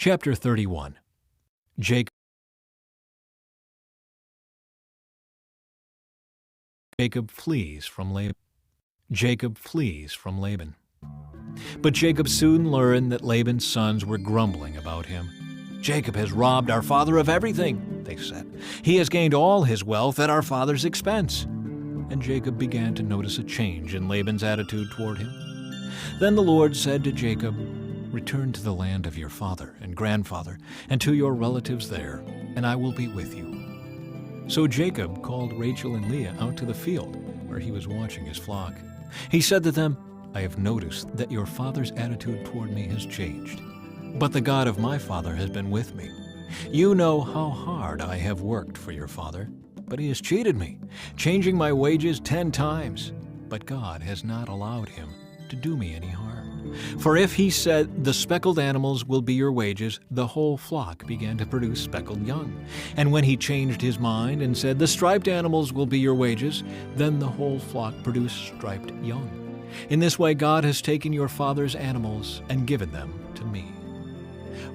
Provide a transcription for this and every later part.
Chapter 31. Jacob flees from Laban. Jacob flees from Laban. But Jacob soon learned that Laban's sons were grumbling about him. "Jacob has robbed our father of everything," they said. "He has gained all his wealth at our father's expense." And Jacob began to notice a change in Laban's attitude toward him. Then the Lord said to Jacob, "Return to the land of your father and grandfather and to your relatives there, and I will be with you." So Jacob called Rachel and Leah out to the field where he was watching his flock. He said to them, "I have noticed that your father's attitude toward me has changed, but the God of my father has been with me. You know how hard I have worked for your father, but he has cheated me, changing my wages 10 times. But God has not allowed him to do me any harm. For if he said, 'The speckled animals will be your wages,' the whole flock began to produce speckled young. And when he changed his mind and said, 'The striped animals will be your wages,' then the whole flock produced striped young. In this way God has taken your father's animals and given them to me.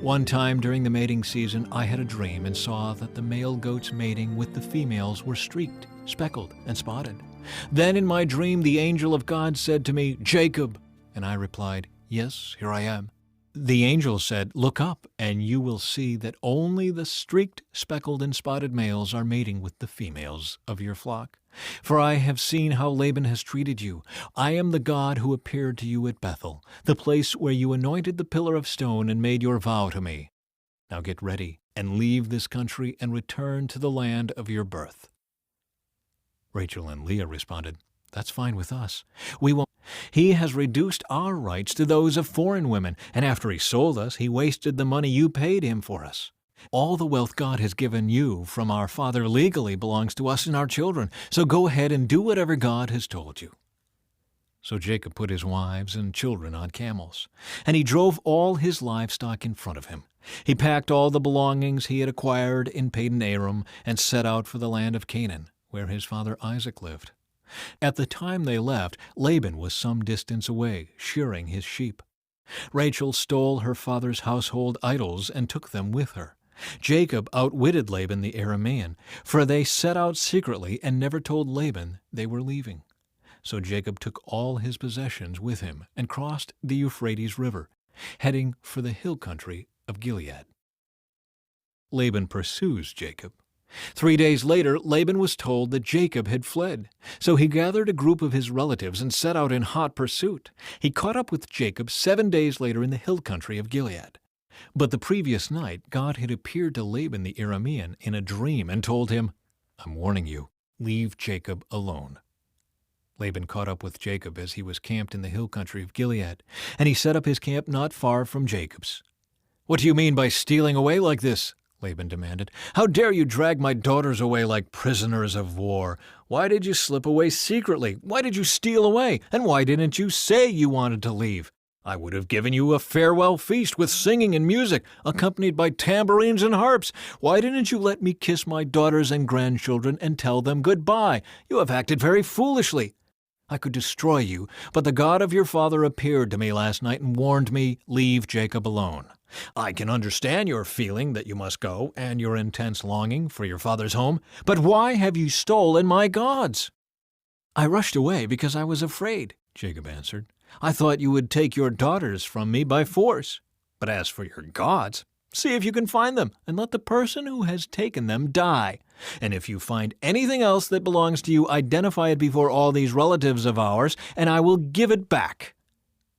One time during the mating season, I had a dream and saw that the male goats mating with the females were streaked, speckled, and spotted. Then in my dream the angel of God said to me, 'Jacob,' and I replied, 'Yes, here I am.' The angel said, 'Look up, and you will see that only the streaked, speckled, and spotted males are mating with the females of your flock. For I have seen how Laban has treated you. I am the God who appeared to you at Bethel, the place where you anointed the pillar of stone and made your vow to me. Now get ready and leave this country and return to the land of your birth.' Rachel and Leah responded, 'That's fine with us. We won't. He has reduced our rights to those of foreign women, and after he sold us, he wasted the money you paid him for us. All the wealth God has given you from our father legally belongs to us and our children, so go ahead and do whatever God has told you.' So Jacob put his wives and children on camels, and he drove all his livestock in front of him. He packed all the belongings he had acquired in Padan Aram and set out for the land of Canaan, where his father Isaac lived. At the time they left, Laban was some distance away, shearing his sheep. Rachel stole her father's household idols and took them with her. Jacob outwitted Laban the Aramean, for they set out secretly and never told Laban they were leaving. So Jacob took all his possessions with him and crossed the Euphrates River, heading for the hill country of Gilead. Laban pursues Jacob. 3 days later, Laban was told that Jacob had fled. So he gathered a group of his relatives and set out in hot pursuit. He caught up with Jacob 7 days later in the hill country of Gilead. But the previous night, God had appeared to Laban the Aramean in a dream and told him, 'I'm warning you, leave Jacob alone.' Laban caught up with Jacob as he was camped in the hill country of Gilead, and he set up his camp not far from Jacob's. 'What do you mean by stealing away like this?' Laban demanded. 'How dare you drag my daughters away like prisoners of war? Why did you slip away secretly? Why did you steal away? And why didn't you say you wanted to leave? I would have given you a farewell feast with singing and music, accompanied by tambourines and harps. Why didn't you let me kiss my daughters and grandchildren and tell them goodbye? You have acted very foolishly. I could destroy you, but the God of your father appeared to me last night and warned me, leave Jacob alone. I can understand your feeling that you must go and your intense longing for your father's home, but why have you stolen my gods?' 'I rushed away because I was afraid,' Jacob answered. 'I thought you would take your daughters from me by force. But as for your gods, see if you can find them, and let the person who has taken them die. And if you find anything else that belongs to you, identify it before all these relatives of ours, and I will give it back.'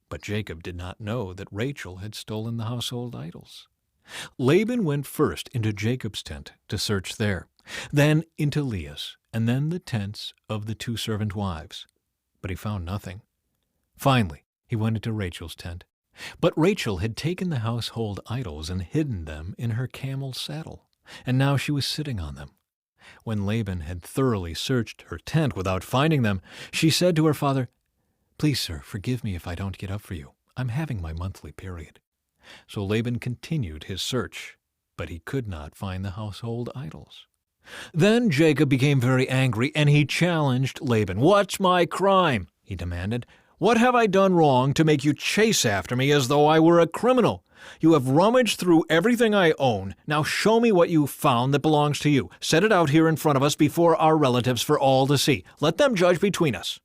But Jacob did not know that Rachel had stolen the household idols. Laban went first into Jacob's tent to search there, then into Leah's, and then the tents of the 2 servant wives. But he found nothing. Finally, he went into Rachel's tent. But Rachel had taken the household idols and hidden them in her camel's saddle, and now she was sitting on them. When Laban had thoroughly searched her tent without finding them, she said to her father, 'Please, sir, forgive me if I don't get up for you. I'm having my monthly period.' So Laban continued his search, but he could not find the household idols. Then Jacob became very angry, and he challenged Laban. 'What's my crime?' he demanded. What have I done wrong to make you chase after me as though I were a criminal? You have rummaged through everything I own. Now show me what you found that belongs to you. Set it out here in front of us before our relatives for all to see. Let them judge between us.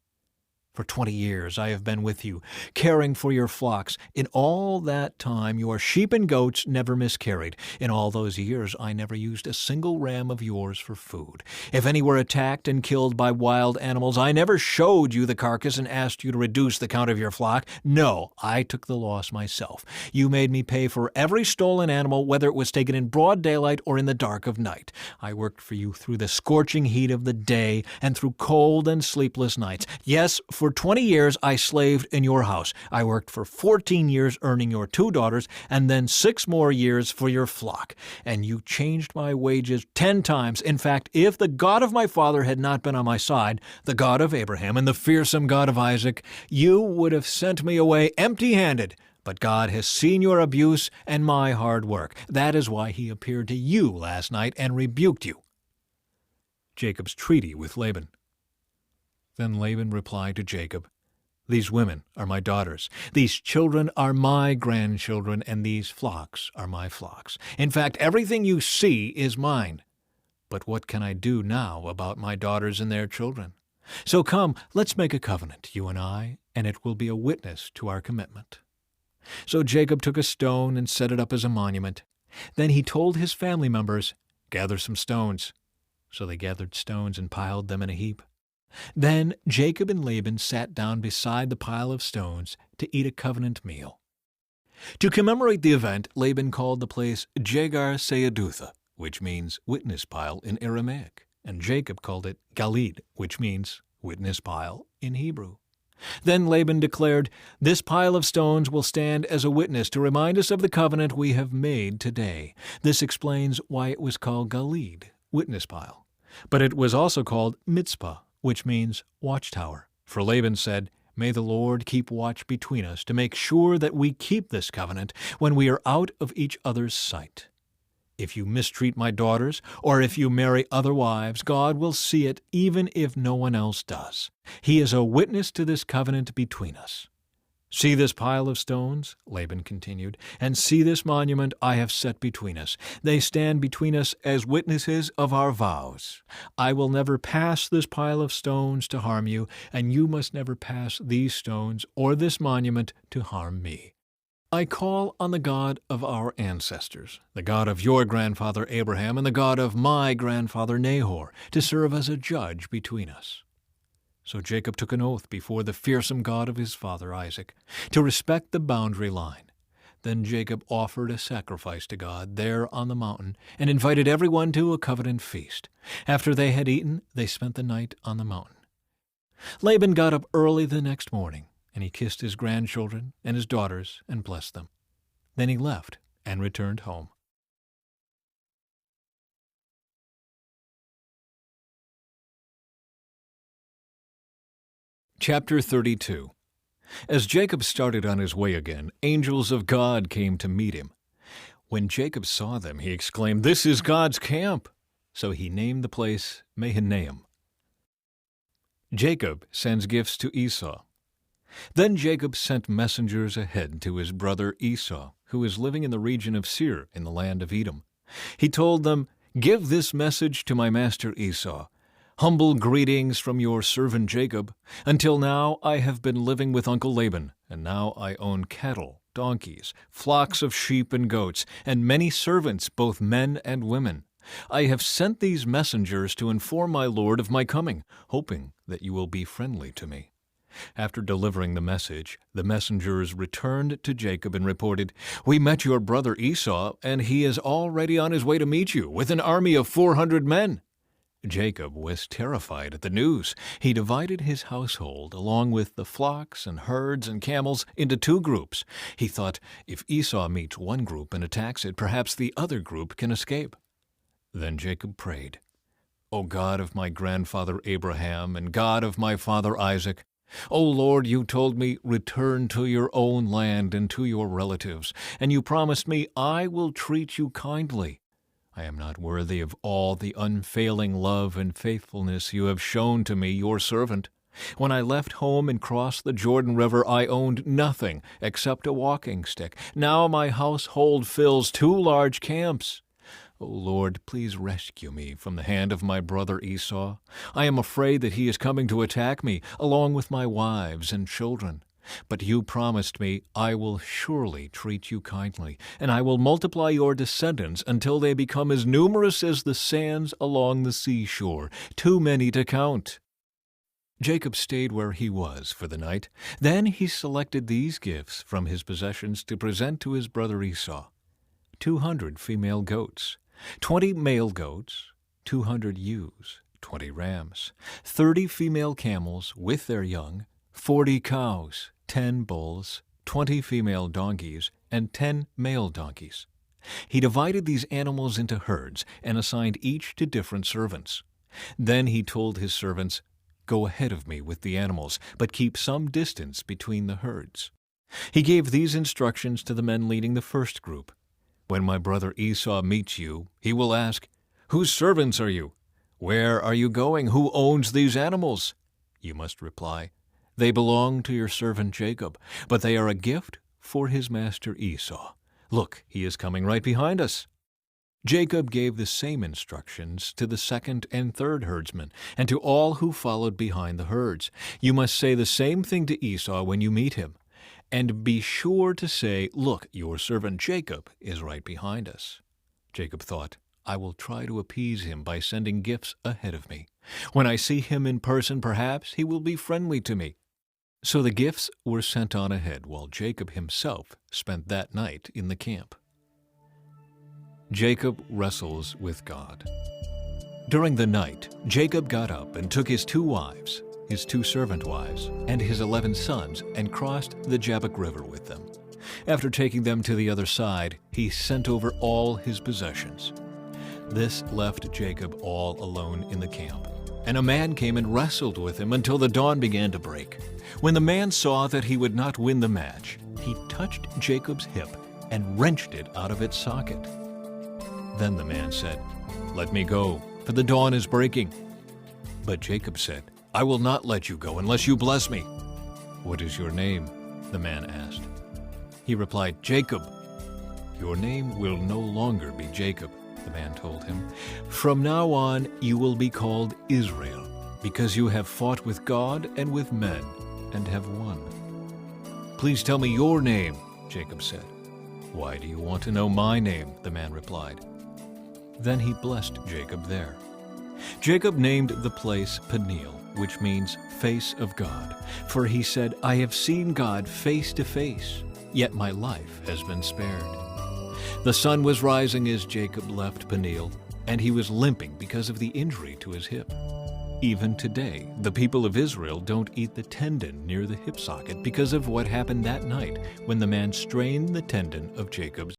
For 20 years I have been with you, caring for your flocks. In all that time your sheep and goats never miscarried. In all those years I never used a single ram of yours for food. If any were attacked and killed by wild animals, I never showed you the carcass and asked you to reduce the count of your flock. No, I took the loss myself. You made me pay for every stolen animal, whether it was taken in broad daylight or in the dark of night. I worked for you through the scorching heat of the day and through cold and sleepless nights. Yes, for 20 years I slaved in your house. I worked for 14 years earning your 2 daughters, and then 6 more years for your flock. And you changed my wages 10 times. In fact, if the God of my father had not been on my side, the God of Abraham and the fearsome God of Isaac, you would have sent me away empty-handed. But God has seen your abuse and my hard work. That is why he appeared to you last night and rebuked you. Jacob's treaty with Laban. Then Laban replied to Jacob, These women are my daughters, these children are my grandchildren, and these flocks are my flocks. In fact, everything you see is mine. But what can I do now about my daughters and their children? So come, let's make a covenant, you and I, and it will be a witness to our commitment. So Jacob took a stone and set it up as a monument. Then he told his family members, Gather some stones. So they gathered stones and piled them in a heap. Then Jacob and Laban sat down beside the pile of stones to eat a covenant meal. To commemorate the event, Laban called the place Jegar Sahadutha, which means witness pile in Aramaic, and Jacob called it Galid, which means witness pile in Hebrew. Then Laban declared, This pile of stones will stand as a witness to remind us of the covenant we have made today. This explains why it was called Galid, witness pile. But it was also called Mitzpah, which means watchtower. For Laban said, May the Lord keep watch between us to make sure that we keep this covenant when we are out of each other's sight. If you mistreat my daughters, or if you marry other wives, God will see it even if no one else does. He is a witness to this covenant between us. See this pile of stones, Laban continued, and see this monument I have set between us. They stand between us as witnesses of our vows. I will never pass this pile of stones to harm you, and you must never pass these stones or this monument to harm me. I call on the God of our ancestors, the God of your grandfather Abraham and the God of my grandfather Nahor, to serve as a judge between us. So Jacob took an oath before the fearsome God of his father Isaac to respect the boundary line. Then Jacob offered a sacrifice to God there on the mountain and invited everyone to a covenant feast. After they had eaten, they spent the night on the mountain. Laban got up early the next morning, and he kissed his grandchildren and his daughters and blessed them. Then he left and returned home. Chapter 32. As Jacob started on his way again, angels of God came to meet him. When Jacob saw them, he exclaimed, This is God's camp! So he named the place Mahanaim. Jacob sends gifts to Esau. Then Jacob sent messengers ahead to his brother Esau, who is living in the region of Seir in the land of Edom. He told them, Give this message to my master Esau. Humble greetings from your servant Jacob. Until now I have been living with Uncle Laban, and now I own cattle, donkeys, flocks of sheep and goats, and many servants, both men and women. I have sent these messengers to inform my lord of my coming, hoping that you will be friendly to me. After delivering the message, the messengers returned to Jacob and reported, We met your brother Esau, and he is already on his way to meet you, with an army of 400 men. Jacob was terrified at the news. He divided his household, along with the flocks and herds and camels, into 2 groups. He thought, if Esau meets one group and attacks it, perhaps the other group can escape. Then Jacob prayed, O God of my grandfather Abraham and God of my father Isaac, O Lord, you told me, return to your own land and to your relatives, and you promised me, I will treat you kindly. I am not worthy of all the unfailing love and faithfulness you have shown to me, your servant. When I left home and crossed the Jordan River, I owned nothing except a walking stick. Now my household fills 2 large camps. O Lord, please rescue me from the hand of my brother Esau. I am afraid that he is coming to attack me, along with my wives and children. But you promised me, I will surely treat you kindly, and I will multiply your descendants until they become as numerous as the sands along the seashore, too many to count. Jacob stayed where he was for the night. Then he selected these gifts from his possessions to present to his brother Esau: 200 female goats, 20 male goats, 200 ewes, 20 rams, 30 female camels with their young, 40 cows, 10 bulls, 20 female donkeys, and 10 male donkeys. He divided these animals into herds and assigned each to different servants. Then he told his servants, "Go ahead of me with the animals, but keep some distance between the herds." He gave these instructions to the men leading the first group: "When my brother Esau meets you, he will ask, 'Whose servants are you? Where are you going? Who owns these animals?' You must reply, 'They belong to your servant Jacob, but they are a gift for his master Esau. Look, he is coming right behind us.'" Jacob gave the same instructions to the second and third herdsmen, and to all who followed behind the herds. "You must say the same thing to Esau when you meet him, and be sure to say, 'Look, your servant Jacob is right behind us.'" Jacob thought, "I will try to appease him by sending gifts ahead of me. When I see him in person, perhaps he will be friendly to me." So the gifts were sent on ahead, while Jacob himself spent that night in the camp. Jacob wrestles with God. During the night, Jacob got up and took his 2 wives, his 2 servant wives, and his 11 sons, and crossed the Jabbok River with them. After taking them to the other side, he sent over all his possessions. This left Jacob all alone in the camp, and a man came and wrestled with him until the dawn began to break. When the man saw that he would not win the match, he touched Jacob's hip and wrenched it out of its socket. Then the man said, "Let me go, for the dawn is breaking." But Jacob said, "I will not let you go unless you bless me." "What is your name?" the man asked. He replied, "Jacob." "Your name will no longer be Jacob," the man told him. "From now on you will be called Israel, because you have fought with God and with men and have won." "Please tell me your name," Jacob said. "Why do you want to know my name?" the man replied. Then he blessed Jacob there. Jacob named the place Peniel, which means face of God, for he said, "I have seen God face to face, yet my life has been spared." The sun was rising as Jacob left Peniel, and he was limping because of the injury to his hip. Even today, the people of Israel don't eat the tendon near the hip socket because of what happened that night when the man strained the tendon of Jacob's